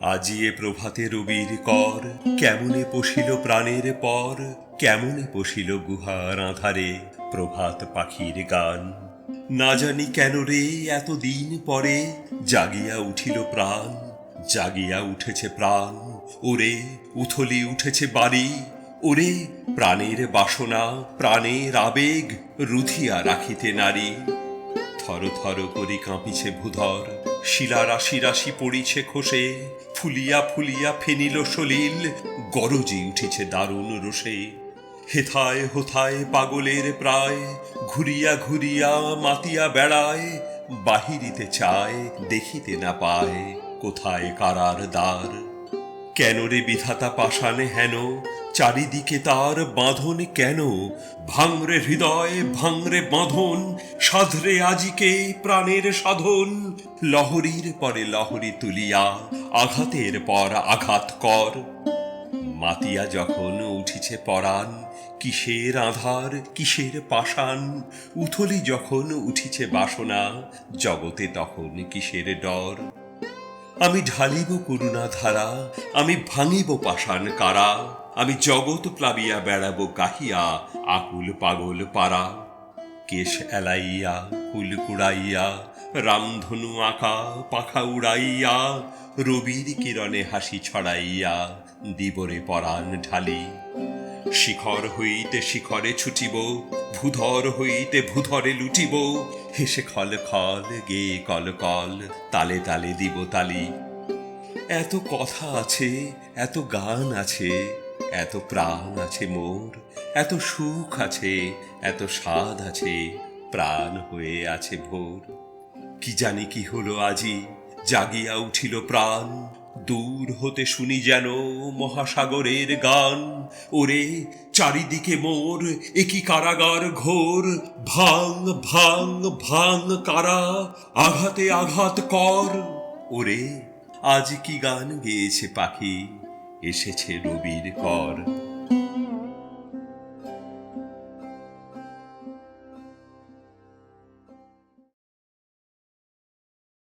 আজি এ প্রভাতে রবির কর, কেমনে পশিল প্রাণের পর, কেমনে পশিল গুহার আঁধারে প্রভাত পাখির গান। না জানি কেন রে এতদিন পরে জাগিয়া উঠিল প্রাণ, জাগিয়া উঠেছে প্রাণ। ওরে উথলি উঠেছে বাড়ি, ওরে প্রাণের বাসনা প্রাণের আবেগ রুধিয়া রাখিতে নারী। থর থর করি কাঁপিছে ভূধর, শিলা রাশি রাশি পড়িছে খসে, ফুলিয়া ফুলিয়া ফেনিল সলিল গরজি উঠিছে দারুণ রোষে। হেথায় হোথায় পাগলের প্রায়, ঘুরিয়া ঘুরিয়া মাতিয়া বেড়ায়, বাহিরিতে চায় দেখিতে না পায় কোথায় কারার দ্বার। কেন রে বিধাতা পাষাণে হেন, চারিদিকে তার বাঁধন কেন? ভাঙরে হৃদয় ভাঙরে বাঁধন, সাধরে আজিকে প্রাণের সাধন। লহরীর পরে লহরী তুলিয়া আঘাতের পর আঘাত কর। মাতিয়া যখন উঠিছে পরাণ, কিসের আধার কিসের পাষাণ। উথলি যখন উঠিছে বাসনা, জগতে তখন কিসের ডর। আমি ঢালিব করুণা ধারা, আমি ভাঙিব পাষাণ কারা, আমি জগৎ প্লাবিয়া বেড়াবো গাহিয়া আকুল পাগল পারা। কেশ এলাইয়া ফুল কুড়াইয়া, রামধনু আঁকা পাখা উড়াইয়া, রবির কিরণে হাসি ছড়াইয়া দিবরে পরাণ ঢালি। শিখর হইতে শিখরে ছুটিব, ভূধর হইতে ভূধরে লুটিব, হেসে খল খল গেয়ে কল কল তালে তালে দিব তালি। এত কথা আছে, এত গান আছে, এত প্রাণ আছে মোর, এত সুখ আছে, এত স্বাদ আছে, প্রাণ হয়ে আছে ভোর। কি জানি কি হলো আজি, জাগিয়া উঠিল প্রাণ, দূর হতে শুনি যেন মহাসাগরের গান। ওরে চারিদিকে মোর একই কারাগার ঘোর, ভাঙ ভাঙ ভাঙ কারা, আঘাতে আঘাত কর। ওরে আজ কি গান গেয়েছে পাখি, এসেছে রবির কর।